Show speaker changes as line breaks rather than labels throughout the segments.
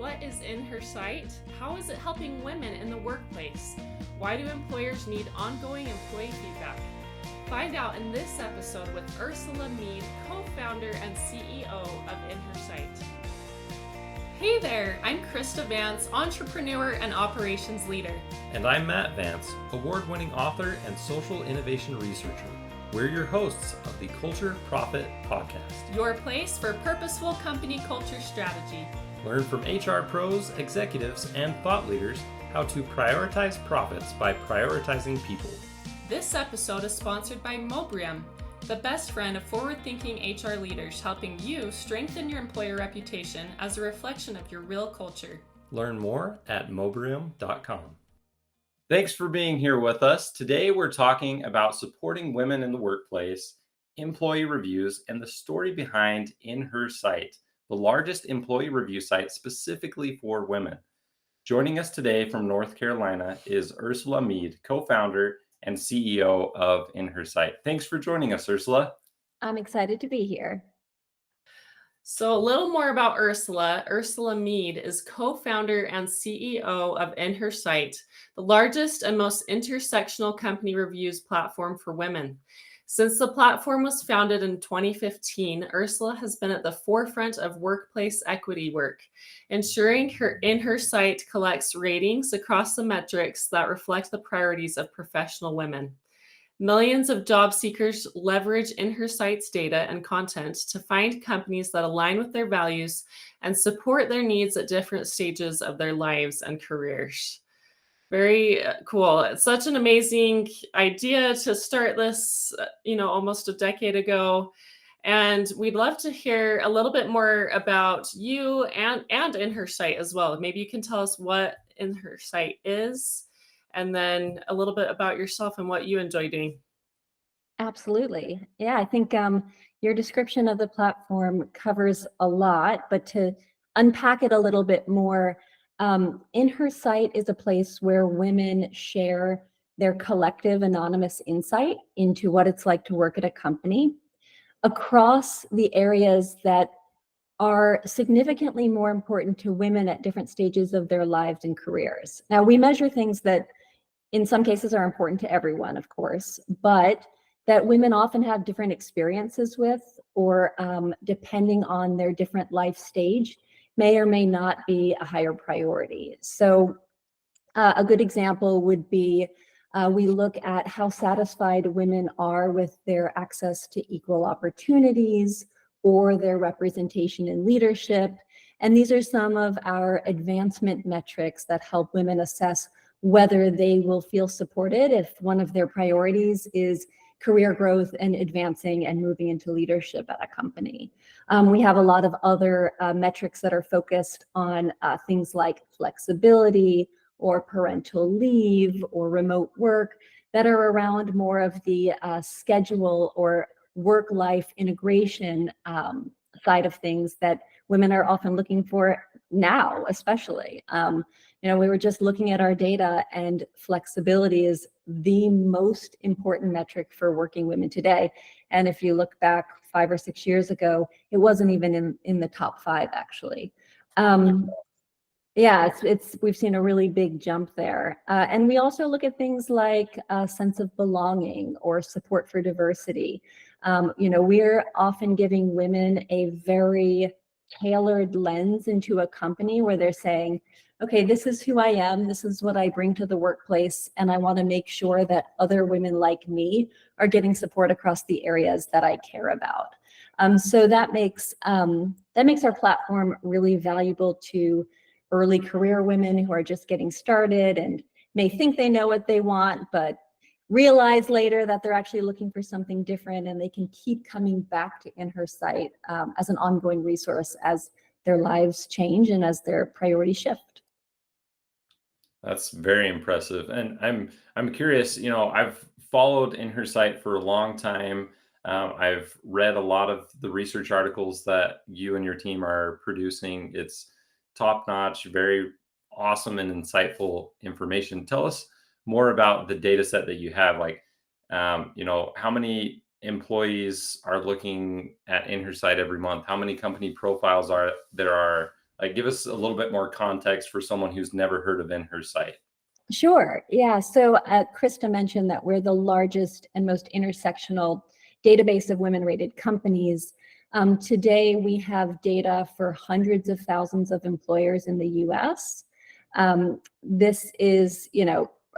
What is InHerSight? How is it helping women in the workplace? Why do employers need ongoing employee feedback? Find out in this episode with Ursula Mead, co-founder and CEO of InHerSight. Hey there, I'm Krista Vance, entrepreneur and operations leader.
And I'm Matt Vance, award-winning author and social innovation researcher. We're your hosts of the Culture Profit Podcast.
Your place for purposeful company culture strategy.
Learn from HR pros, executives, and thought leaders how to prioritize profits by prioritizing people.
This episode is sponsored by Mobrium, the best friend of forward-thinking HR leaders, helping you strengthen your employer reputation as a reflection of your real culture.
Learn more at mobrium.com. Thanks for being here with us. Today we're talking about supporting women in the workplace, employee reviews, and the story behind InHerSight, the largest employee review site specifically for women. Joining us today from North Carolina is Ursula Mead, co-founder and CEO of InHerSight. Thanks for joining us, Ursula.
I'm excited to be here.
So a little more about Ursula. Ursula Mead is co-founder and CEO of InHerSight, the largest and most intersectional company reviews platform for women. Since the platform was founded in 2015, Ursula has been at the forefront of workplace equity work, ensuring InHerSight collects ratings across the metrics that reflect the priorities of professional women. Millions of job seekers leverage InHerSight's data and content to find companies that align with their values and support their needs at different stages of their lives and careers. Very cool. It's such an amazing idea to start this, almost a decade ago. And we'd love to hear a little bit more about you and InHerSight as well. Maybe you can tell us what InHerSight is, and then a little bit about yourself and what you enjoy doing.
Absolutely. Yeah, I think your description of the platform covers a lot, but to unpack it a little bit more, InHerSight is a place where women share their collective anonymous insight into what it's like to work at a company across the areas that are significantly more important to women at different stages of their lives and careers. Now, we measure things that in some cases are important to everyone, of course, but that women often have different experiences with, or depending on their different life stage, may or may not be a higher priority. So a good example would be we look at how satisfied women are with their access to equal opportunities or their representation in leadership. And these are some of our advancement metrics that help women assess whether they will feel supported if one of their priorities is career growth and advancing and moving into leadership at a company. We have a lot of other metrics that are focused on things like flexibility or parental leave or remote work that are around more of the schedule or work-life integration side of things that women are often looking for now, especially. We were just looking at our data, and flexibility is the most important metric for working women today. And if you look back 5 or 6 years ago, it wasn't even in the top 5, actually. We've seen a really big jump there. And we also look at things like a sense of belonging or support for diversity. We're often giving women a very tailored lens into a company where they're saying, okay, this is who I am, this is what I bring to the workplace, and I want to make sure that other women like me are getting support across the areas that I care about. So that makes our platform really valuable to early career women who are just getting started and may think they know what they want, but realize later that they're actually looking for something different, and they can keep coming back to InHerSight as an ongoing resource as their lives change and as their priorities shift.
That's very impressive. And I'm curious, I've followed InHerSight for a long time. I've read a lot of the research articles that you and your team are producing. It's top-notch, very awesome and insightful information. Tell us more about the data set that you have. How many employees are looking at InHerSight every month? How many company profiles are there Give us a little bit more context for someone who's never heard of InHerSight.
Sure. Yeah. So Krista mentioned that we're the largest and most intersectional database of women-rated companies. Today, we have data for hundreds of thousands of employers in the U.S. This is,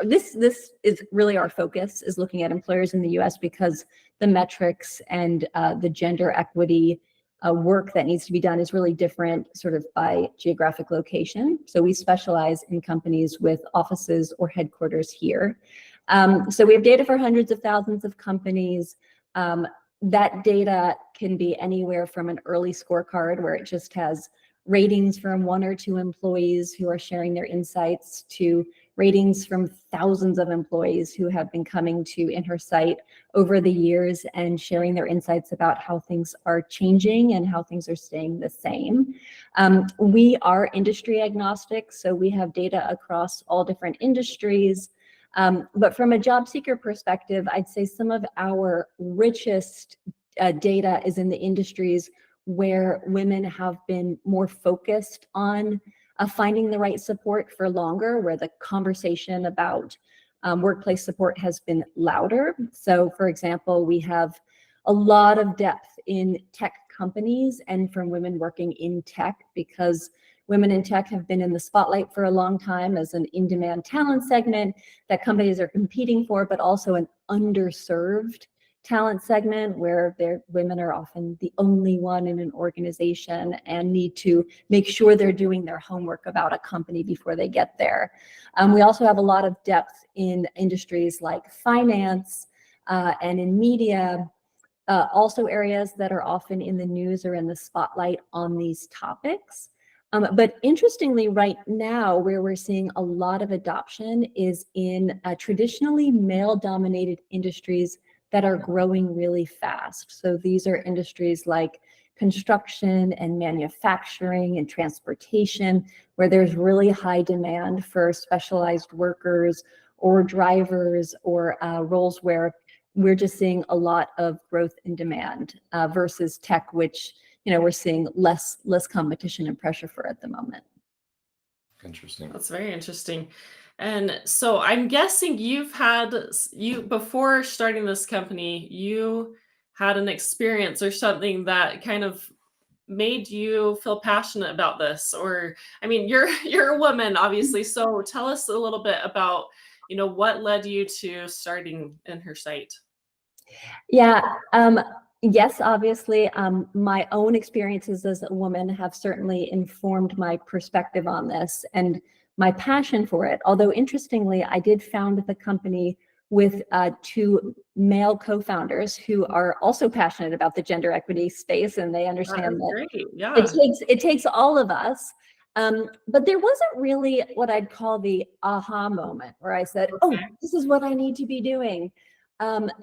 this is really our focus, is looking at employers in the U.S. because the metrics and the gender equity work that needs to be done is really different sort of by geographic location. So we specialize in companies with offices or headquarters here. So we have data for hundreds of thousands of companies. That data can be anywhere from an early scorecard where it just has ratings from 1 or 2 employees who are sharing their insights, to ratings from thousands of employees who have been coming to InHerSight over the years and sharing their insights about how things are changing and how things are staying the same. We are industry agnostic, so we have data across all different industries. But from a job seeker perspective, I'd say some of our richest data is in the industries where women have been more focused on finding the right support for longer, where the conversation about workplace support has been louder. So for example, we have a lot of depth in tech companies and from women working in tech, because women in tech have been in the spotlight for a long time as an in-demand talent segment that companies are competing for, but also an underserved talent segment where women are often the only one in an organization and need to make sure they're doing their homework about a company before they get there. We also have a lot of depth in industries like finance and in media, also areas that are often in the news or in the spotlight on these topics. But interestingly, right now, where we're seeing a lot of adoption is in traditionally male-dominated industries that are growing really fast. So these are industries like construction and manufacturing and transportation, where there's really high demand for specialized workers or drivers, or roles where we're just seeing a lot of growth in demand versus tech, which we're seeing less competition and pressure for at the moment.
Interesting.
That's very interesting. And so I'm guessing before starting this company, you had an experience or something that kind of made you feel passionate about this. Or, I mean, you're a woman, obviously. So tell us a little bit about, what led you to starting InHerSight.
Yeah. Yes, obviously, my own experiences as a woman have certainly informed my perspective on this and my passion for it. Although interestingly, I did found the company with 2 male co-founders who are also passionate about the gender equity space, and they understand that
Great. Yeah.
it takes all of us. But there wasn't really what I'd call the aha moment where I said, "Oh, this is what I need to be doing."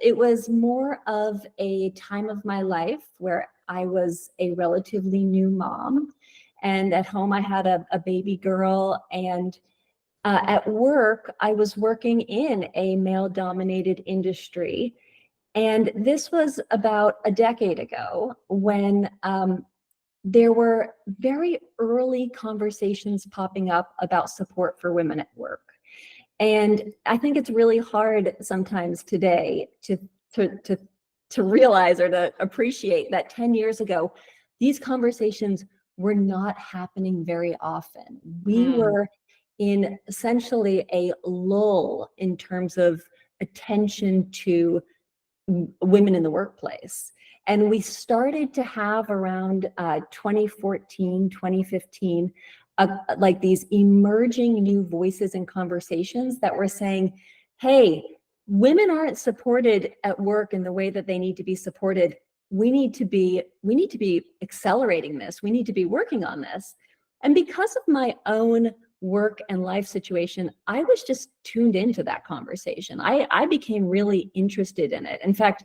It was more of a time of my life where I was a relatively new mom, and at home I had a baby girl, and at work I was working in a male-dominated industry. And this was about a decade ago when there were very early conversations popping up about support for women at work. And I think it's really hard sometimes today to realize or to appreciate that 10 years ago, these conversations were not happening very often. We were in essentially a lull in terms of attention to women in the workplace. And we started to have around 2014, 2015, like these emerging new voices and conversations that were saying, hey, women aren't supported at work in the way that they need to be supported. We need to be accelerating this. We need to be working on this. And because of my own work and life situation, I was just tuned into that conversation. I became really interested in it. In fact,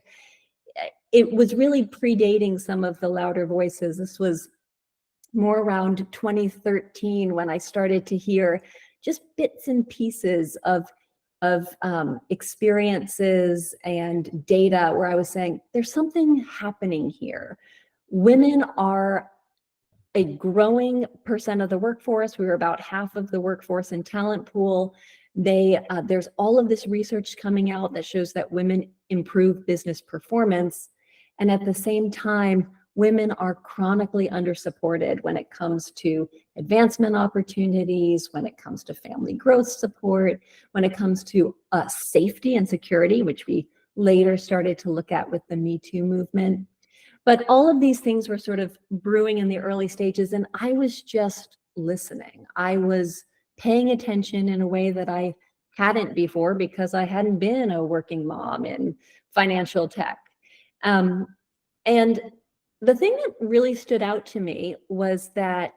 it was really predating some of the louder voices. This was more around 2013 when I started to hear just bits and pieces of experiences and data where I was saying, there's something happening here. Women are a growing percent of the workforce. We were about half of the workforce in talent pool. There's all of this research coming out that shows that women improve business performance. And at the same time, women are chronically undersupported when it comes to advancement opportunities, when it comes to family growth support, when it comes to safety and security, which we later started to look at with the Me Too movement. But all of these things were sort of brewing in the early stages, and I was just listening. I was paying attention in a way that I hadn't before because I hadn't been a working mom in financial tech. And the thing that really stood out to me was that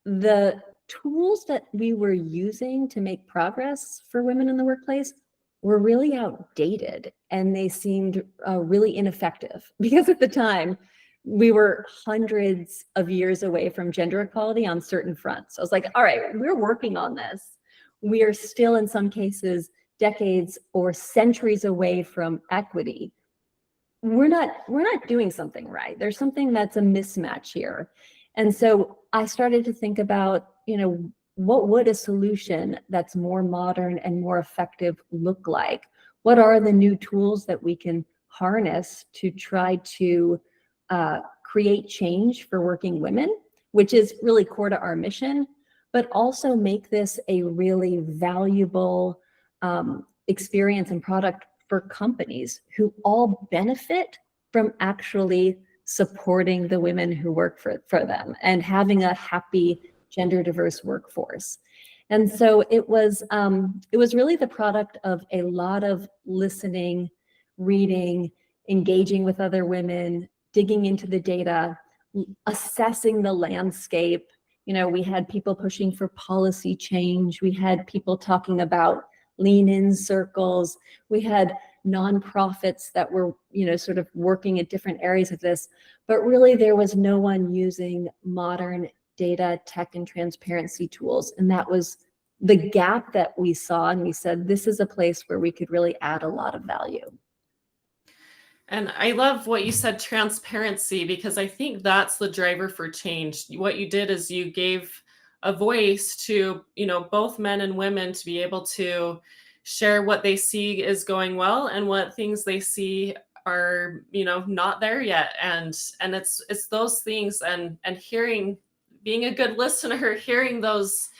the tools that we were using to make progress for women in the workplace were really outdated, and they seemed really ineffective because at the time we were hundreds of years away from gender equality on certain fronts. I was like, all right, we're working on this. We are still in some cases decades or centuries away from equity. We're not doing something right. There's something that's a mismatch here. And so I started to think about, what would a solution that's more modern and more effective look like? What are the new tools that we can harness to try to create change for working women, which is really core to our mission, but also make this a really valuable experience and product for companies who all benefit from actually supporting the women who work for them and having a happy gender diverse workforce. And so it was really the product of a lot of listening, reading, engaging with other women, digging into the data, assessing the landscape. We had people pushing for policy change. We had people talking about lean in circles. We had nonprofits that were, sort of working at different areas of this, but really there was no one using modern data, tech, and transparency tools. And that was the gap that we saw. And we said, this is a place where we could really add a lot of value.
And I love what you said, transparency, because I think that's the driver for change. What you did is you gave a voice to, both men and women to be able to share what they see is going well and what things they see are, not there yet. And it's those things and hearing, being a good listener, hearing those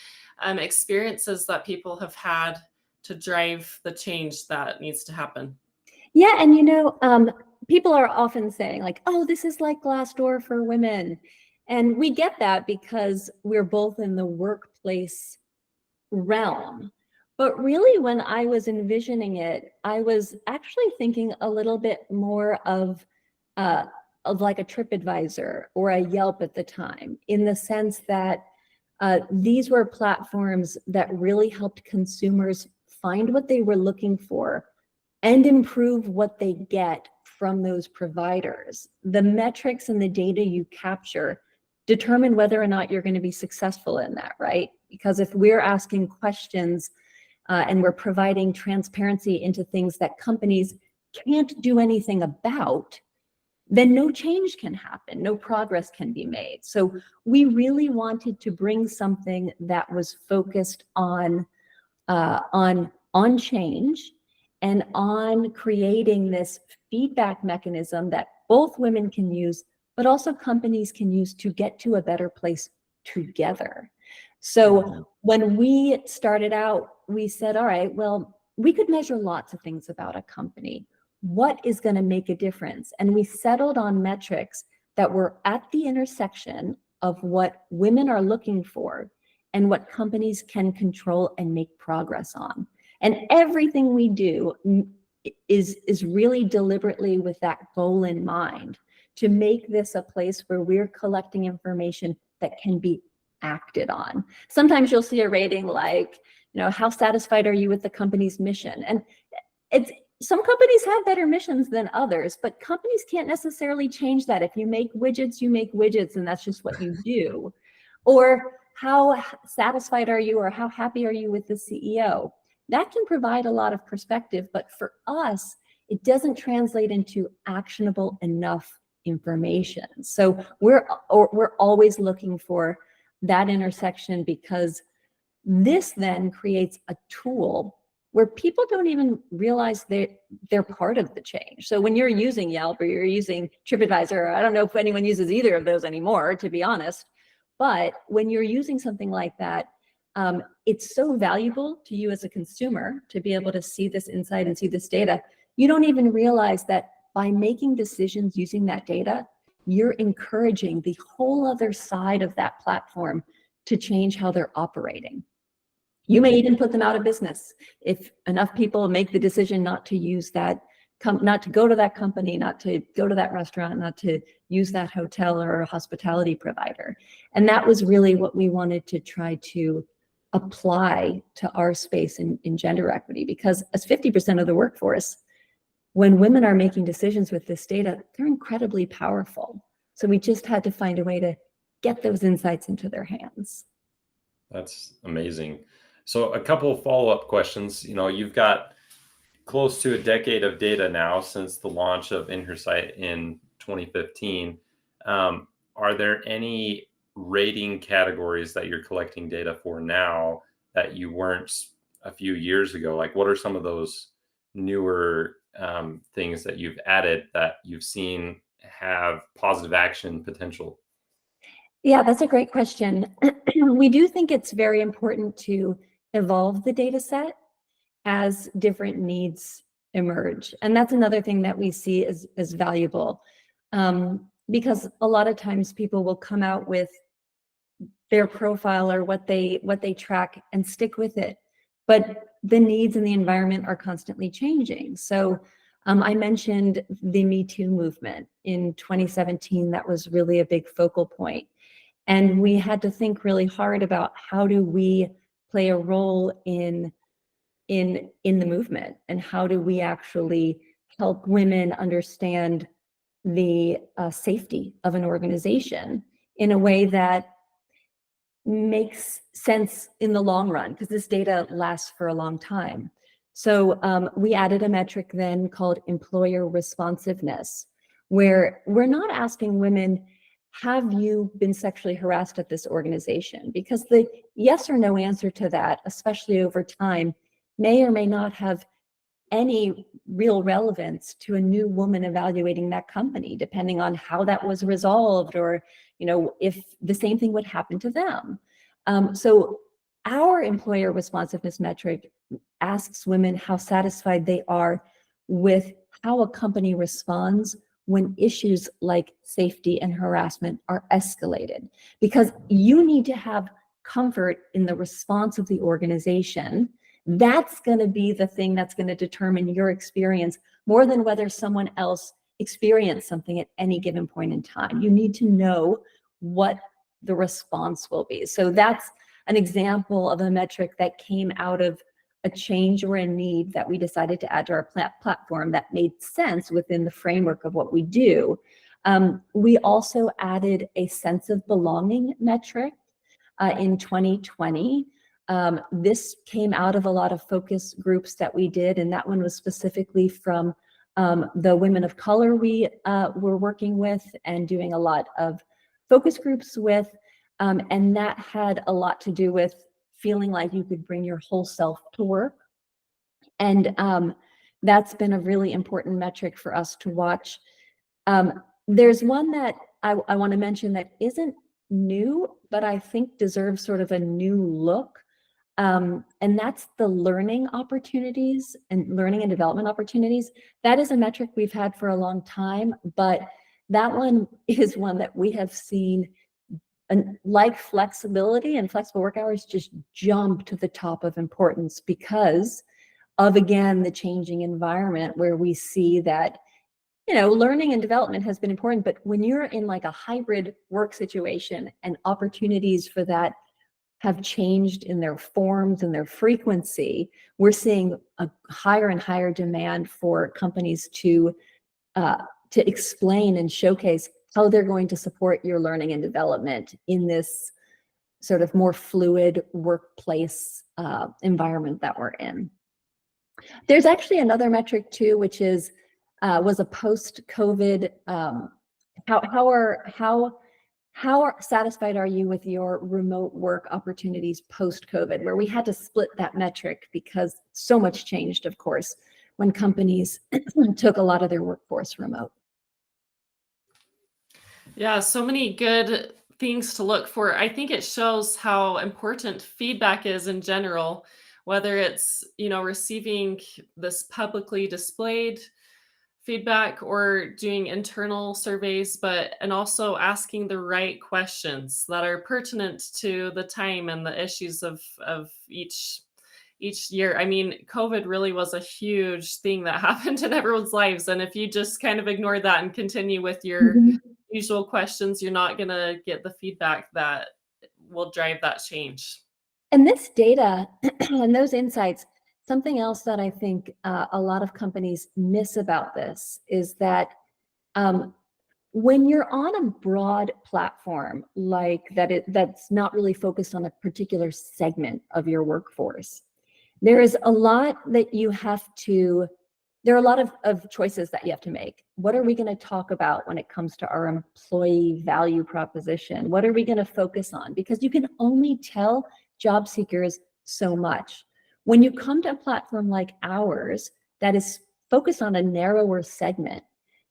experiences that people have had to drive the change that needs to happen.
Yeah, and people are often saying like, oh, this is like Glassdoor for women. And we get that because we're both in the workplace realm. But really, when I was envisioning it, I was actually thinking a little bit more of like a TripAdvisor or a Yelp at the time, in the sense that these were platforms that really helped consumers find what they were looking for and improve what they get from those providers. The metrics and the data you capture determine whether or not you're going to be successful in that, right? Because if we're asking questions and we're providing transparency into things that companies can't do anything about, then no change can happen, no progress can be made. So we really wanted to bring something that was focused on change and on creating this feedback mechanism that both women can use, but also companies can use to get to a better place together. So when we started out, we said, all right, well, we could measure lots of things about a company. What is going to make a difference? And we settled on metrics that were at the intersection of what women are looking for and what companies can control and make progress on. And everything we do is really deliberately with that goal in mind, to make this a place where we're collecting information that can be acted on. Sometimes you'll see a rating like, how satisfied are you with the company's mission? And some companies have better missions than others, but companies can't necessarily change that. If you make widgets, you make widgets, and that's just what you do. Or how satisfied are you, or how happy are you with the CEO? That can provide a lot of perspective, but for us, it doesn't translate into actionable enough information. So we're always looking for that intersection, because this then creates a tool where people don't even realize they're part of the change. So when you're using Yelp or you're using TripAdvisor, I don't know if anyone uses either of those anymore, to be honest, but when you're using something like that, it's so valuable to you as a consumer to be able to see this insight and see this data. You don't even realize that by making decisions using that data, you're encouraging the whole other side of that platform to change how they're operating. You may even put them out of business if enough people make the decision not to use that, not to go to that company, not to go to that restaurant, not to use that hotel or a hospitality provider. And that was really what we wanted to try to apply to our space in gender equity, because as 50% of the workforce, when women are making decisions with this data, they're incredibly powerful. So we just had to find a way to get those insights into their hands.
That's amazing. So a couple of follow-up questions. You've got close to a decade of data now since the launch of InHerSight in 2015. Are there any rating categories that you're collecting data for now that you weren't a few years ago? Like, what are some of those newer things that you've added that you've seen have positive action potential?
Yeah, that's a great question. We do think it's very important to evolve the data set as different needs emerge. And that's another thing that we see as valuable, because a lot of times people will come out with their profile or what they track and stick with it. But the needs in the environment are constantly changing. So I mentioned the Me Too movement in 2017. That was really a big focal point. And we had to think really hard about how do we play a role in the movement, and how do we actually help women understand the safety of an organization in a way that makes sense in the long run, because this data lasts for a long time. So we added a metric then called employer responsiveness, where we're not asking women, have you been sexually harassed at this organization? Because the yes or no answer to that, especially over time, may or may not have any real relevance to a new woman evaluating that company, depending on how that was resolved, or if the same thing would happen to them. So our employer responsiveness metric asks women how satisfied they are with how a company responds when issues like safety and harassment are escalated, because you need to have comfort in the response of the organization. That's going to be the thing that's going to determine your experience more than whether someone else experienced something at any given point in time. You need to know what the response will be. So that's an example of a metric that came out of a change or a need that we decided to add to our platform that made sense within the framework of what we do. We also added a sense of belonging metric in 2020. This came out of a lot of focus groups that we did, and that one was specifically from the women of color we were working with and doing a lot of focus groups with, and that had a lot to do with feeling like you could bring your whole self to work. And that's been a really important metric for us to watch. There's one that I want to mention that isn't new, but I think deserves sort of a new look. And that's the learning opportunities and learning and development opportunities. That is a metric we've had for a long time, but that one is one that we have seen, and like flexibility and flexible work hours, just jump to the top of importance because of, again, the changing environment where we see that, learning and development has been important, but when you're in like a hybrid work situation and opportunities for that have changed in their forms and their frequency, we're seeing a higher and higher demand for companies to explain and showcase how they're going to support your learning and development in this sort of more fluid workplace environment that we're in. There's actually another metric too, which is was a post-COVID how satisfied are you with your remote work opportunities post-COVID, where we had to split that metric because so much changed, of course, when companies took a lot of their workforce remote?
Yeah, so many good things to look for. I think it shows how important feedback is in general, whether it's, receiving this publicly displayed feedback or doing internal surveys, and also asking the right questions that are pertinent to the time and the issues of each year. I mean, COVID really was a huge thing that happened in everyone's lives. And if you just kind of ignore that and continue with your
Mhm.
usual questions, you're not going to get the feedback that will drive that change.
And this data and those insights, something else that I think a lot of companies miss about this is that um, when you're on a broad platform like that's not really focused on a particular segment of your workforce, there is a lot that you have to, there are a lot of choices that you have to make. What are we going to talk about when it comes to our employee value proposition? What are we going to focus on? Because you can only tell job seekers so much. When you come to a platform like ours that is focused on a narrower segment,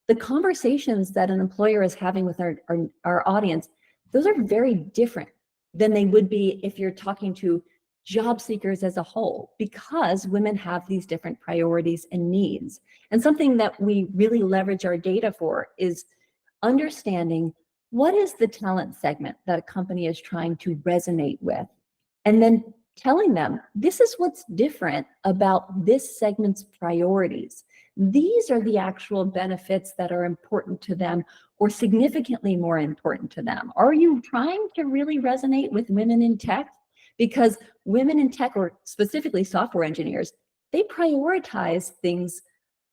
the conversations that an employer is having with our audience, those are very different than they would be if you're talking to job seekers as a whole, because women have these different priorities and needs. And something that we really leverage our data for is understanding what is the talent segment that a company is trying to resonate with, and then telling them, this is what's different about this segment's priorities. These are the actual benefits that are important to them or significantly more important to them. Are you trying to really resonate with women in tech? Because women in tech, or specifically software engineers, they prioritize things,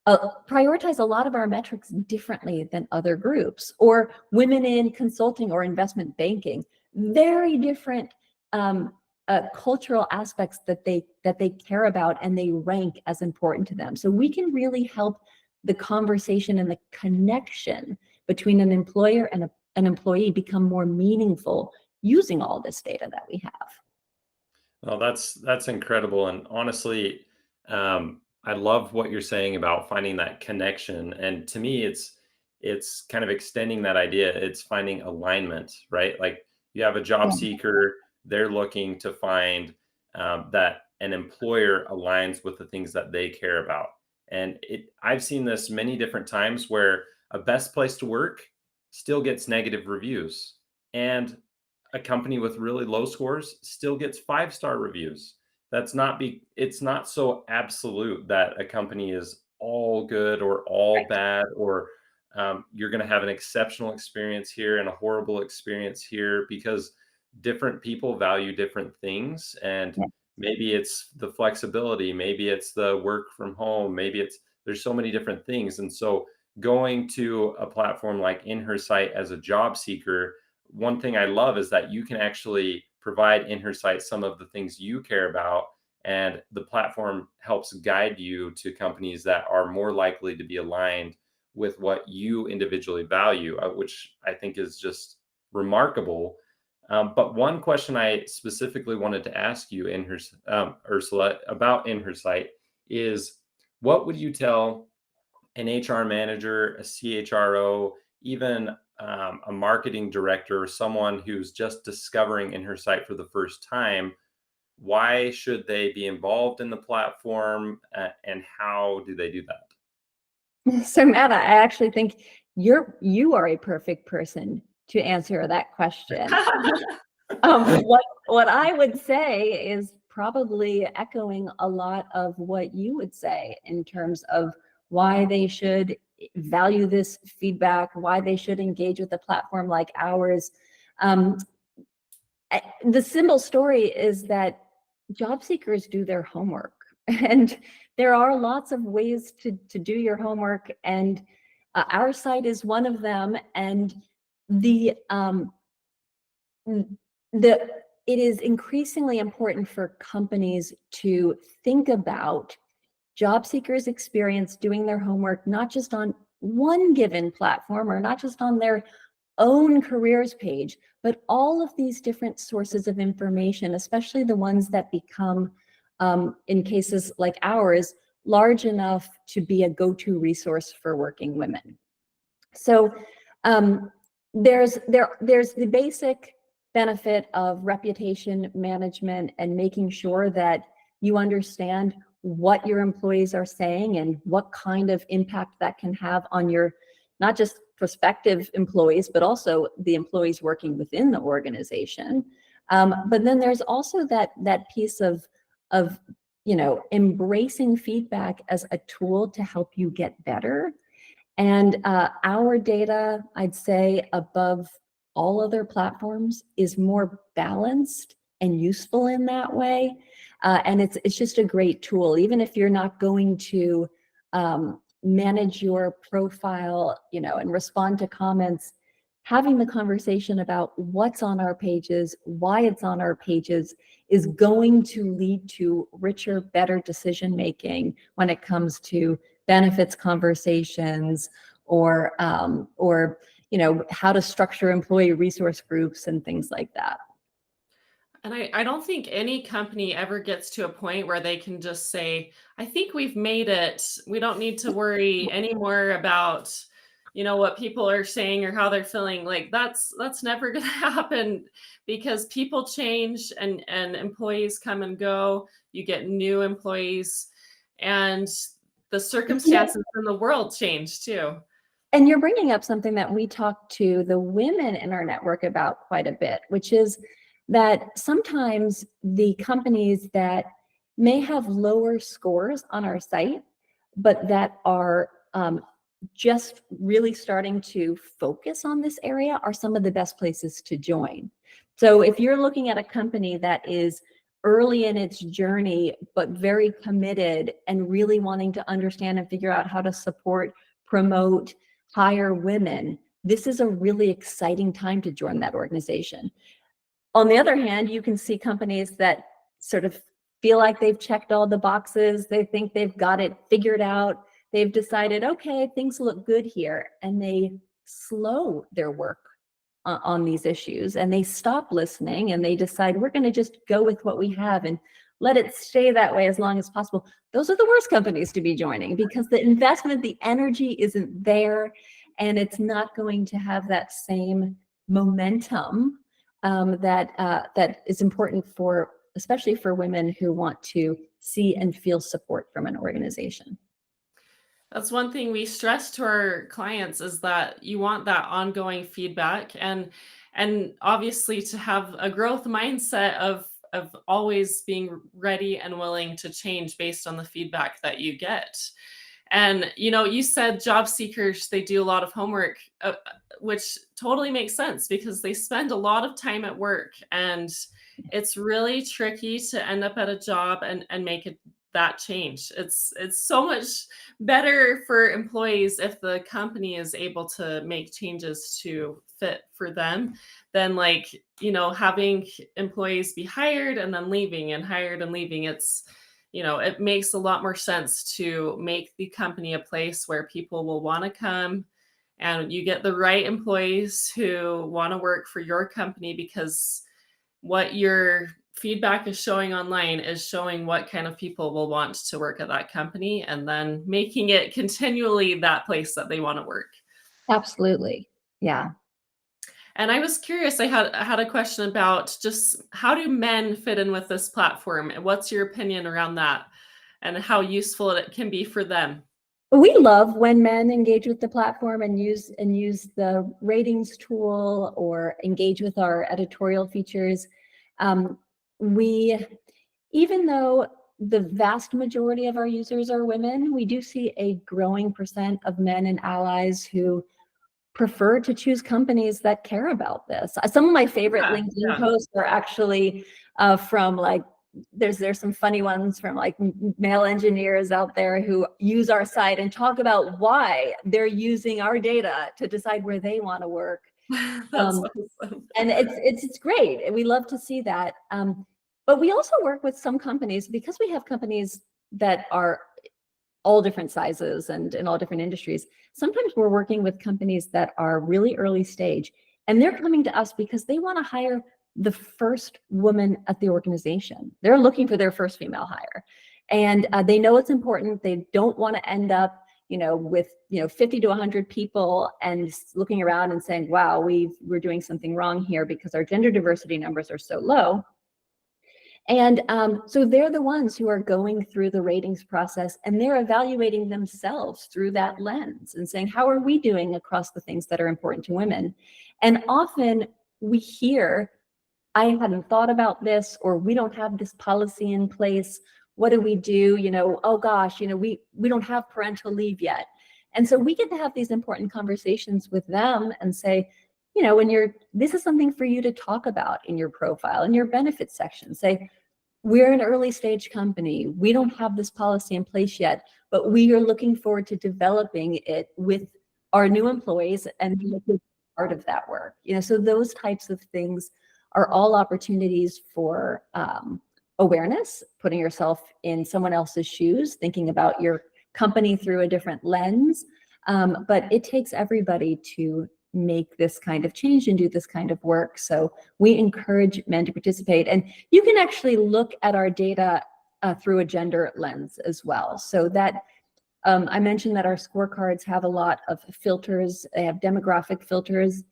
prioritize a lot of our metrics differently than other groups. Or women in consulting or investment banking, very different cultural aspects that they care about and they rank as important to them. So we can really help the conversation and the connection between an employer and an employee become more meaningful using all this data that we have.
Well, that's incredible, and honestly, I love what you're saying about finding that connection. And to me, it's kind of extending that idea. It's finding alignment, right? Like you have a job
Yeah.
seeker, they're looking to find that an employer aligns with the things that they care about. And I've seen this many different times where a best place to work still gets negative reviews, and a company with really low scores still gets 5-star reviews. It's not so absolute that a company is all good or all bad, or you're going to have an exceptional experience here and a horrible experience here, because different people value different things. And
Yeah.
maybe it's the flexibility, maybe it's the work from home, there's so many different things. And so going to a platform like InHerSight as a job seeker, one thing I love is that you can actually provide InHerSight some of the things you care about, and the platform helps guide you to companies that are more likely to be aligned with what you individually value, which I think is just remarkable. But one question I specifically wanted to ask you, Ursula, about InHerSight is, what would you tell an HR manager, a CHRO, even a marketing director, someone who's just discovering InHerSight for the first time? Why should they be involved in the platform, and how do they do that?
So Matt, I actually think you are a perfect person to answer that question. What I would say is probably echoing a lot of what you would say in terms of why they should value this feedback, why they should engage with a platform like ours. The simple story is that job seekers do their homework, and there are lots of ways to do your homework, and our site is one of them. And the it is increasingly important for companies to think about job seekers' experience doing their homework, not just on one given platform or not just on their own careers page, but all of these different sources of information, especially the ones that become, in cases like ours, large enough to be a go-to resource for working women. So there's the basic benefit of reputation management and making sure that you understand what your employees are saying and what kind of impact that can have on your, not just prospective employees, but also the employees working within the organization. But then there's also that piece of embracing feedback as a tool to help you get better. And our data, I'd say above all other platforms, is more balanced and useful in that way. And it's just a great tool, even if you're not going to manage your profile, and respond to comments. Having the conversation about what's on our pages, why it's on our pages, is going to lead to richer, better decision making when it comes to benefits conversations or how to structure employee resource groups and things like that.
And I don't think any company ever gets to a point where they can just say, I think we've made it. We don't need to worry anymore about, what people are saying or how they're feeling. Like that's never going to happen, because people change and employees come and go. You get new employees, and the circumstances in the world change too.
And you're bringing up something that we talk to the women in our network about quite a bit, which is that sometimes the companies that may have lower scores on our site, but that are just really starting to focus on this area, are some of the best places to join. So if you're looking at a company that is early in its journey, but very committed and really wanting to understand and figure out how to support, promote, hire women, this is a really exciting time to join that organization. On the other hand, you can see companies that sort of feel like they've checked all the boxes. They think they've got it figured out. They've decided, okay, things look good here, and they slow their work on these issues, and they stop listening, and they decide we're going to just go with what we have and let it stay that way as long as possible. Those are the worst companies to be joining, because the investment, the energy isn't there, and it's not going to have that same momentum that is important for, especially for women who want to see and feel support from an organization.
That's one thing we stress to our clients, is that you want that ongoing feedback, and obviously to have a growth mindset of always being ready and willing to change based on the feedback that you get. And you said job seekers, they do a lot of homework, which totally makes sense, because they spend a lot of time at work, and it's really tricky to end up at a job and make it that change. It's so much better for employees if the company is able to make changes to fit for them than having employees be hired and then leaving and hired and leaving. It makes a lot more sense to make the company a place where people will want to come, and you get the right employees who want to work for your company, because what your feedback is showing online is showing what kind of people will want to work at that company, and then making it continually that place that they want to work.
Absolutely. Yeah.
And I was curious, I had a question about just how do men fit in with this platform? What's your opinion around that, and how useful it can be for them?
We love when men engage with the platform and use the ratings tool or engage with our editorial features. Even though the vast majority of our users are women, we do see a growing percent of men and allies who prefer to choose companies that care about this. Some of my favorite LinkedIn posts are actually from there's some funny ones from male engineers out there who use our site and talk about why they're using our data to decide where they want to work.
That's awesome.
And it's great. We love to see that. But we also work with some companies, because we have companies that are all different sizes and in all different industries. Sometimes we're working with companies that are really early stage, and they're coming to us because they want to hire the first woman at the organization. They're looking for their first female hire, and they know it's important. They don't want to end up, with 50 to 100 people and looking around and saying, "Wow, we're doing something wrong here because our gender diversity numbers are so low." And so they're the ones who are going through the ratings process, and they're evaluating themselves through that lens and saying, how are we doing across the things that are important to women? And often we hear, I hadn't thought about this, or we don't have this policy in place. What do we do? Oh gosh, we don't have parental leave yet. And so we get to have these important conversations with them and say, this is something for you to talk about in your profile, in your benefits section. Say, we're an early stage company. We don't have this policy in place yet, but we are looking forward to developing it with our new employees and be a part of that work. So those types of things are all opportunities for awareness, putting yourself in someone else's shoes, thinking about your company through a different lens. But it takes everybody to make this kind of change and do this kind of work. So we encourage men to participate. And you can actually look at our data through a gender lens as well. So that I mentioned that our scorecards have a lot of filters. They have demographic filters.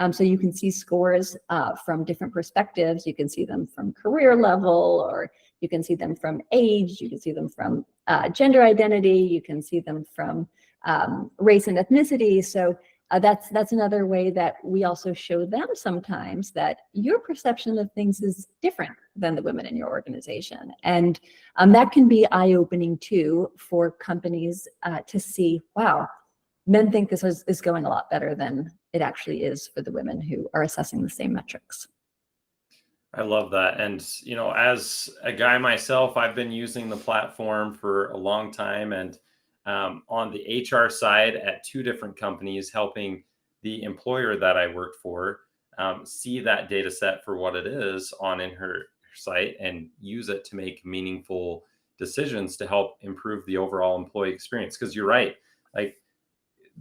So you can see scores from different perspectives. You can see them from career level, or you can see them from age. You can see them from gender identity. You can see them from race and ethnicity. So that's another way that we also show them sometimes that your perception of things is different than the women in your organization. And that can be eye-opening too for companies to see, wow, men think this is going a lot better than it actually is for the women who are assessing the same metrics.
I love that. And, as a guy myself, I've been using the platform for a long time, and on the HR side at 2 different companies, helping the employer that I worked for see that data set for what it is on InHerSight and use it to make meaningful decisions to help improve the overall employee experience. Because you're right, like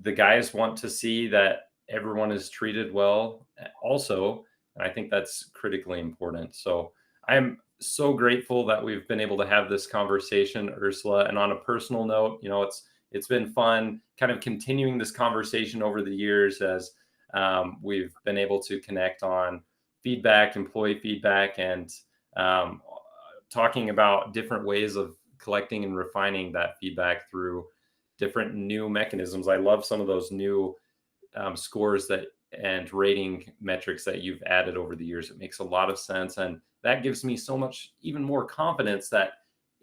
the guys want to see that everyone is treated well also. And I think that's critically important. So I'm so grateful that we've been able to have this conversation, Ursula. And on a personal note, it's been fun kind of continuing this conversation over the years as we've been able to connect on feedback, employee feedback, and talking about different ways of collecting and refining that feedback through different new mechanisms. I love some of those new scores and rating metrics that you've added over the years. It makes a lot of sense. And that gives me so much even more confidence that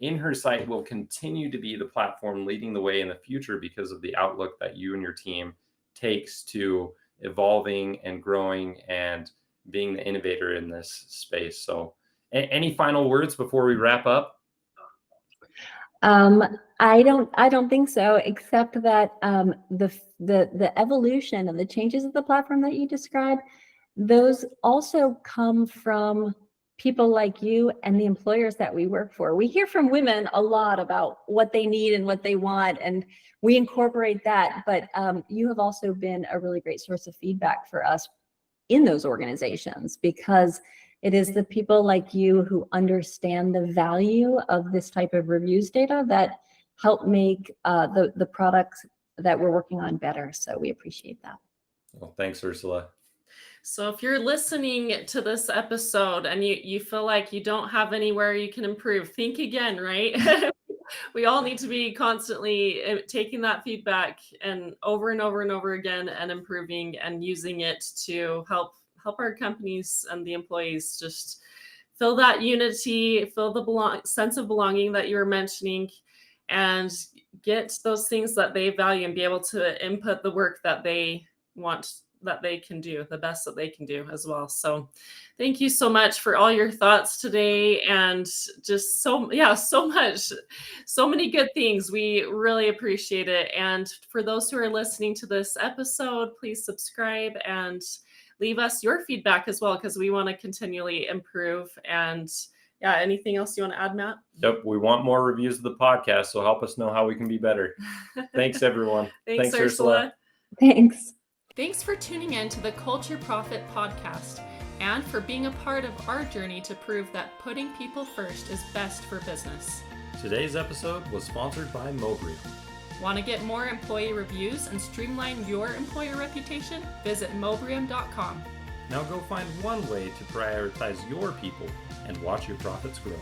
InHerSight will continue to be the platform leading the way in the future because of the outlook that you and your team takes to evolving and growing and being the innovator in this space. So any final words before we wrap up?
I don't think so, except that the evolution and the changes of the platform that you described, those also come from people like you and the employers that we work for. We hear from women a lot about what they need and what they want, and we incorporate that. But you have also been a really great source of feedback for us in those organizations, because it is the people like you who understand the value of this type of reviews data that help make the products that we're working on better. So we appreciate that.
Well, thanks, Ursula.
So if you're listening to this episode and you feel like you don't have anywhere you can improve, think again, right? We all need to be constantly taking that feedback and over and over again and improving and using it to help our companies and the employees just feel that unity, feel the sense of belonging that you were mentioning, and get those things that they value and be able to input the work that they want, that they can do, the best that they can do as well. So thank you so much for all your thoughts today, and just so much, so many good things. We really appreciate it. And for those who are listening to this episode, please subscribe and leave us your feedback as well, because we want to continually improve and Yeah, anything else you want to add, Matt?
Yep, we want more reviews of the podcast, so help us know how we can be better. Thanks, everyone.
Thanks, Ursula.
Thanks.
Thanks for tuning in to the Culture Profit Podcast and for being a part of our journey to prove that putting people first is best for business.
Today's episode was sponsored by Mobrium.
Want to get more employee reviews and streamline your employer reputation? Visit mobrium.com.
Now go find one way to prioritize your people and watch your profits grow.